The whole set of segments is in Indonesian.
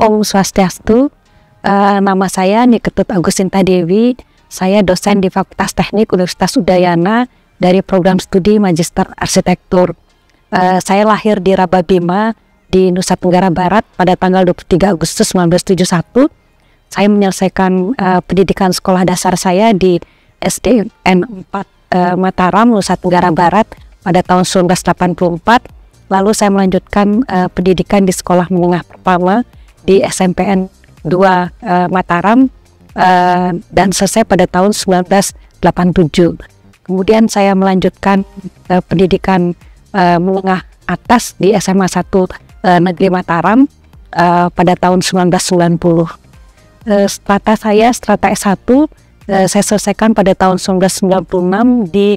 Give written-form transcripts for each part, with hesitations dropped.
Om Swastiastu, nama saya Niketut Agusinta Dewi, saya dosen di Fakultas Teknik Universitas Udayana dari program studi Magister Arsitektur. Saya lahir di Rababima di Nusa Tenggara Barat pada tanggal 23 Agustus 1971. Saya menyelesaikan pendidikan sekolah dasar saya di SDN 4 Mataram, Nusa Tenggara Barat pada tahun 1984. Lalu saya melanjutkan pendidikan di sekolah menengah pertama di SMPN 2 Mataram dan selesai pada tahun 1987. Kemudian saya melanjutkan pendidikan menengah atas di SMA 1 Negeri Mataram pada tahun 1990. Strata saya, strata S1, saya selesaikan pada tahun 1996 di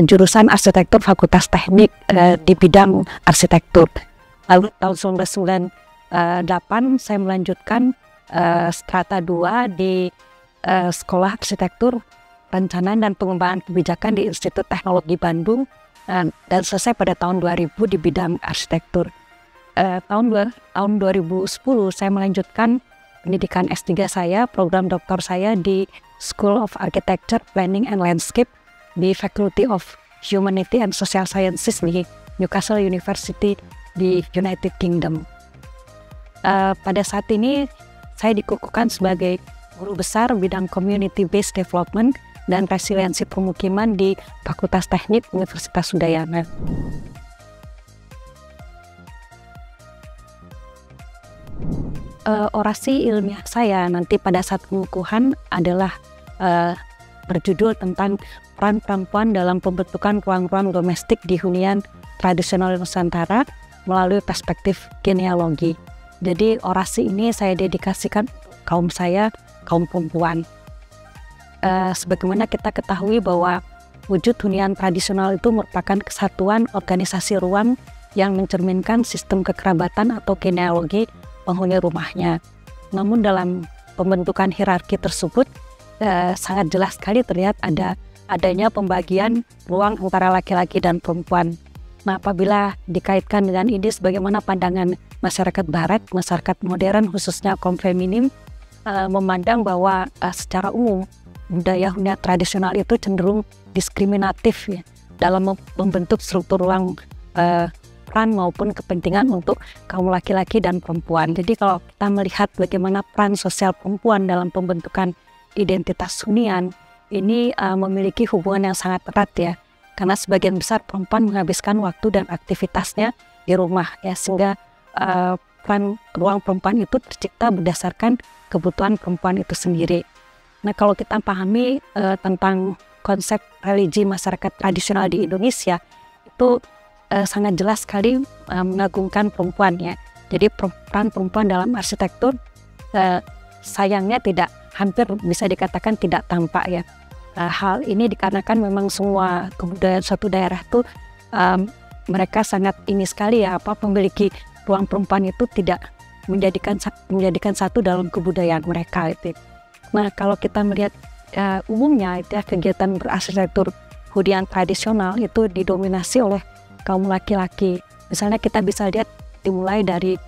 jurusan Arsitektur Fakultas Teknik di bidang arsitektur. Lalu tahun 1998 saya melanjutkan strata 2 di Sekolah Arsitektur Perencanaan dan Pengembangan Kebijakan di Institut Teknologi Bandung dan selesai pada tahun 2000 di bidang arsitektur. Tahun 2010 saya melanjutkan pendidikan S3 saya, program doktor saya di School of Architecture, Planning and Landscape di Faculty of Humanity and Social Sciences di Newcastle University di United Kingdom. Pada saat ini saya dikukuhkan sebagai guru besar bidang Community Based Development dan Resiliensi Permukiman di Fakultas Teknik Universitas Udayana. Orasi ilmiah saya nanti pada saat pengukuhan adalah berjudul tentang peran perempuan dalam pembentukan ruang-ruang domestik di hunian tradisional Nusantara melalui perspektif genealogi. Jadi orasi ini saya dedikasikan kaum saya, kaum perempuan. Sebagaimana kita ketahui bahwa wujud hunian tradisional itu merupakan kesatuan organisasi ruang yang mencerminkan sistem kekerabatan atau genealogi penghuni rumahnya. Namun dalam pembentukan hierarki tersebut sangat jelas sekali terlihat adanya pembagian ruang antara laki-laki dan perempuan. Nah, apabila dikaitkan dengan ini sebagaimana pandangan masyarakat barat, masyarakat modern khususnya kaum feminim memandang bahwa secara umum budaya hunian tradisional itu cenderung diskriminatif ya, dalam membentuk struktur ruang peran maupun kepentingan untuk kaum laki-laki dan perempuan. Jadi kalau kita melihat bagaimana peran sosial perempuan dalam pembentukan identitas hunian, ini memiliki hubungan yang sangat erat ya, karena sebagian besar perempuan menghabiskan waktu dan aktivitasnya di rumah ya, sehingga peran ruang perempuan itu tercipta berdasarkan kebutuhan perempuan itu sendiri. Nah, kalau kita pahami tentang konsep religi masyarakat tradisional di Indonesia, itu sangat jelas sekali mengagungkan perempuan ya. Jadi peran perempuan dalam arsitektur sayangnya hampir bisa dikatakan tidak tampak ya. Hal ini dikarenakan memang semua kebudayaan suatu daerah itu mereka sangat ini sekali ya, memiliki ruang perempuan itu tidak menjadikan satu dalam kebudayaan mereka itu. Nah, kalau kita melihat umumnya itu ya, kegiatan berarsitektur hunian tradisional itu didominasi oleh kaum laki-laki. Misalnya kita bisa lihat dimulai dari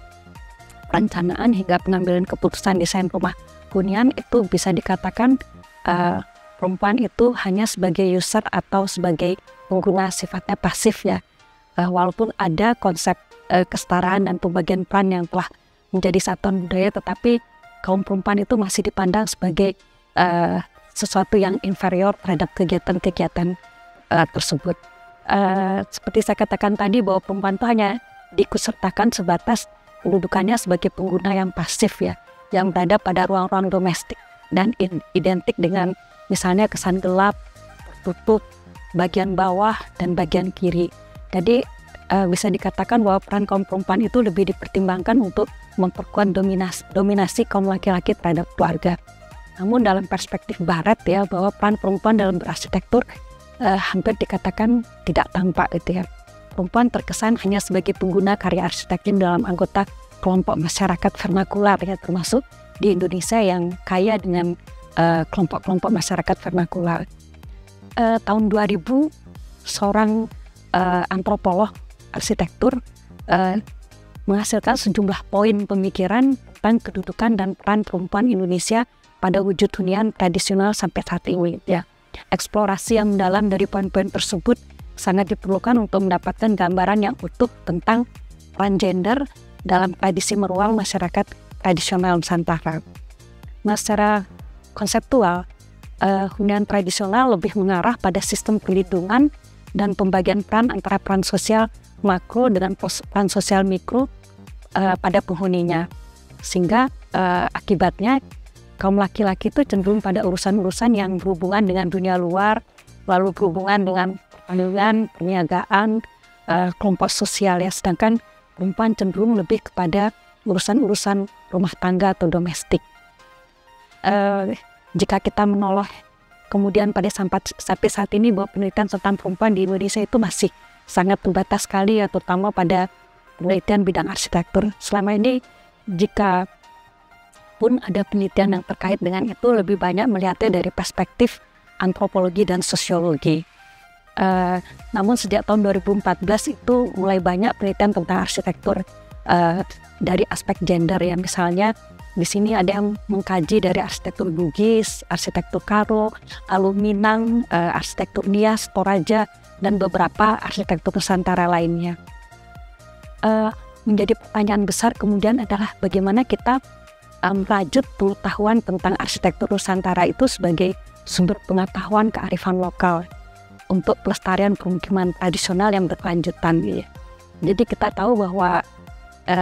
perencanaan hingga pengambilan keputusan desain rumah hunian itu bisa dikatakan perempuan itu hanya sebagai user atau sebagai pengguna sifatnya pasif ya. Walaupun ada konsep kesetaraan dan pembagian peran yang telah menjadi satuan budaya, tetapi kaum perempuan itu masih dipandang sebagai sesuatu yang inferior terhadap kegiatan-kegiatan tersebut. Seperti saya katakan tadi bahwa perempuan itu hanya diikutsertakan sebatas kedudukannya sebagai pengguna yang pasif ya, yang berada pada ruang-ruang domestik dan identik dengan misalnya kesan gelap, tertutup, bagian bawah dan bagian kiri. Jadi bisa dikatakan bahwa peran kaum perempuan itu lebih dipertimbangkan untuk memperkuat dominasi kaum laki-laki terhadap keluarga. Namun dalam perspektif barat ya, bahwa peran perempuan dalam berarsitektur hampir dikatakan tidak tampak gitu ya. Perempuan terkesan hanya sebagai pengguna karya arsitektur dalam anggota kelompok masyarakat vernakular ya, termasuk di Indonesia yang kaya dengan kelompok-kelompok masyarakat vernakular. Tahun 2000 seorang antropolog arsitektur menghasilkan sejumlah poin pemikiran tentang kedudukan dan peran perempuan Indonesia pada wujud hunian tradisional sampai saat ini. Ya, eksplorasi yang mendalam dari poin-poin tersebut sangat diperlukan untuk mendapatkan gambaran yang utuh tentang peran gender dalam tradisi meruang masyarakat tradisional Nusantara. Nah, secara konseptual, hunian tradisional lebih mengarah pada sistem perlindungan dan pembagian peran antara peran sosial makro dengan peran sosial mikro pada penghuninya, sehingga akibatnya kaum laki-laki itu cenderung pada urusan-urusan yang berhubungan dengan dunia luar, lalu berhubungan dengan pertanian, perniagaan, kelompok sosial ya, sedangkan perempuan cenderung lebih kepada urusan-urusan rumah tangga atau domestik. Jika kita menoleh kemudian pada sampai saat ini bahwa penelitian tentang perempuan di Indonesia itu masih sangat terbatas sekali ya, terutama pada penelitian bidang arsitektur. Selama ini jika pun ada penelitian yang terkait dengan itu, lebih banyak melihatnya dari perspektif antropologi dan sosiologi. Namun sejak tahun 2014 itu mulai banyak penelitian tentang arsitektur dari aspek gender ya. Misalnya di sini ada yang mengkaji dari arsitektur Bugis, arsitektur Karo, Minang, arsitektur Nias, Toraja, dan beberapa arsitektur Nusantara lainnya. Menjadi pertanyaan besar kemudian adalah bagaimana kita merajut pengetahuan tentang arsitektur Nusantara itu sebagai sumber pengetahuan kearifan lokal untuk pelestarian pemukiman tradisional yang berkelanjutan. Jadi kita tahu bahwa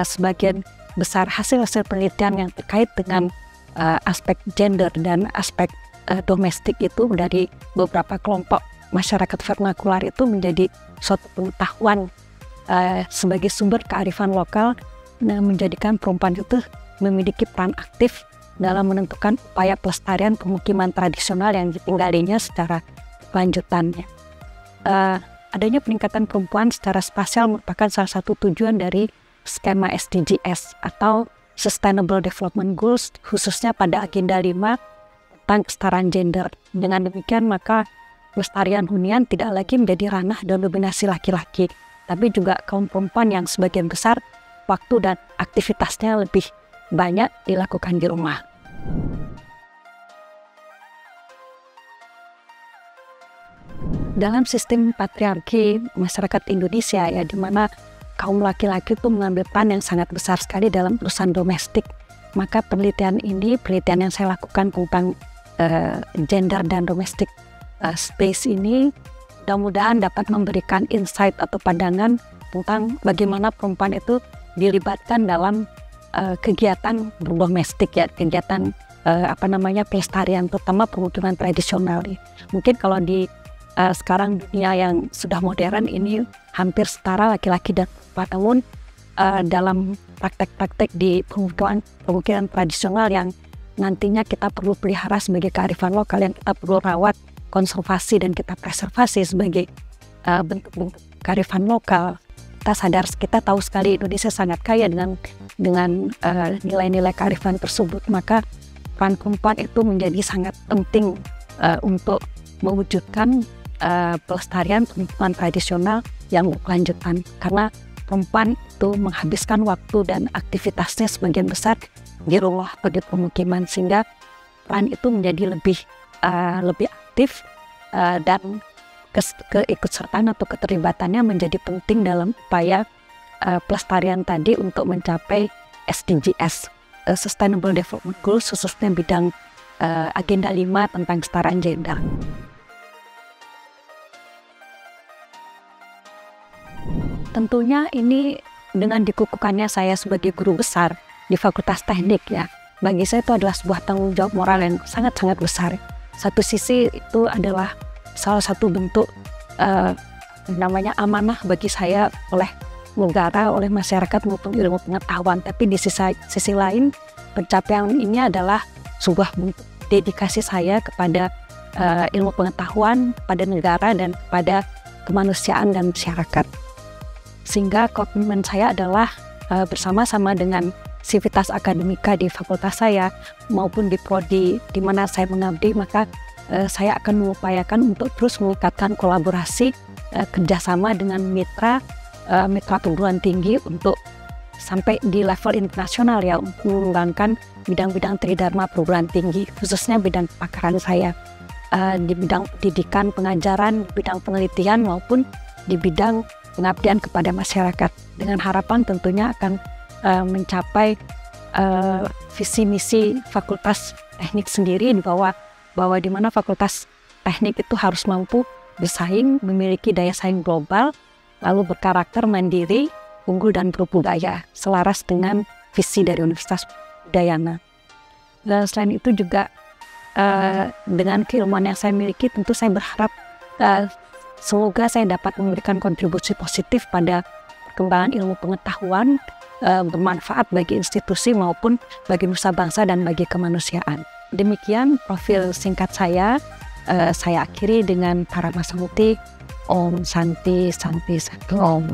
sebagian besar hasil-hasil penelitian yang terkait dengan aspek gender dan aspek domestik itu dari beberapa kelompok masyarakat vernakular itu menjadi suatu pengetahuan sebagai sumber kearifan lokal, menjadikan perempuan itu memiliki peran aktif dalam menentukan upaya pelestarian pemukiman tradisional yang ditinggalinya secara lanjutannya. Adanya peningkatan perempuan secara spasial merupakan salah satu tujuan dari skema SDGs atau Sustainable Development Goals, khususnya pada agenda 5 tentang kesetaraan gender. Dengan demikian maka pelestarian hunian tidak lagi menjadi ranah dan dominasi laki-laki, tapi juga kaum perempuan yang sebagian besar waktu dan aktivitasnya lebih banyak dilakukan di rumah. Dalam sistem patriarki masyarakat Indonesia ya, di mana kaum laki-laki itu mengambil peran yang sangat besar sekali dalam urusan domestik, maka penelitian yang saya lakukan tentang gender dan domestic space ini mudah-mudahan dapat memberikan insight atau pandangan tentang bagaimana perempuan itu dilibatkan dalam kegiatan berdomestik ya, kegiatan pelestarian terutama pemukiman tradisional. Mungkin kalau di sekarang dunia yang sudah modern ini hampir setara laki-laki dan perempuan, namun dalam praktek-praktek di pemukiman tradisional yang nantinya kita perlu pelihara sebagai kearifan lokal, yang kita perlu rawat, konservasi dan kita preservasi sebagai bentuk-bentuk kearifan lokal. Kita tahu sekali Indonesia sangat kaya dengan nilai-nilai kearifan tersebut, maka peran perempuan itu menjadi sangat penting untuk mewujudkan pelestarian pemukiman tradisional yang berkelanjutan, karena perempuan itu menghabiskan waktu dan aktivitasnya sebagian besar di rumah atau di pemukiman, sehingga peran itu menjadi lebih aktif dan keikutsertaan atau keterlibatannya menjadi penting dalam upaya pelestarian tadi untuk mencapai SDGs, Sustainable Development Goals, khususnya bidang agenda 5 tentang kesetaraan gender. Tentunya ini dengan dikukuhkannya saya sebagai guru besar di Fakultas Teknik ya, bagi saya itu adalah sebuah tanggung jawab moral yang sangat-sangat besar. Satu sisi itu adalah salah satu bentuk amanah bagi saya oleh negara, oleh masyarakat maupun ilmu pengetahuan. Tapi di sisi lain, pencapaian ini adalah sebuah bentuk dedikasi saya kepada ilmu pengetahuan, kepada negara dan kepada kemanusiaan dan masyarakat. Sehingga komitmen saya adalah bersama-sama dengan Sivitas Akademika di fakultas saya maupun di prodi di mana saya mengabdi, maka saya akan mengupayakan untuk terus meningkatkan kolaborasi kerjasama dengan mitra perguruan tinggi untuk sampai di level internasional ya, untuk mengembangkan bidang-bidang tridharma perguruan tinggi, khususnya bidang kepakaran saya di bidang pendidikan, pengajaran, di bidang penelitian maupun di bidang pengabdian kepada masyarakat, dengan harapan tentunya akan mencapai visi misi Fakultas Teknik sendiri, bahwa di mana Fakultas Teknik itu harus mampu bersaing, memiliki daya saing global, lalu berkarakter mandiri, unggul dan berbudaya, selaras dengan visi dari Universitas Udayana. Dan selain itu juga dengan keilmuan yang saya miliki, tentu saya berharap semoga saya dapat memberikan kontribusi positif pada perkembangan ilmu pengetahuan, bermanfaat bagi institusi maupun bagi nusa bangsa dan bagi kemanusiaan. Demikian profil singkat saya akhiri dengan Paramasanti. Om Santi Santi Santi Om.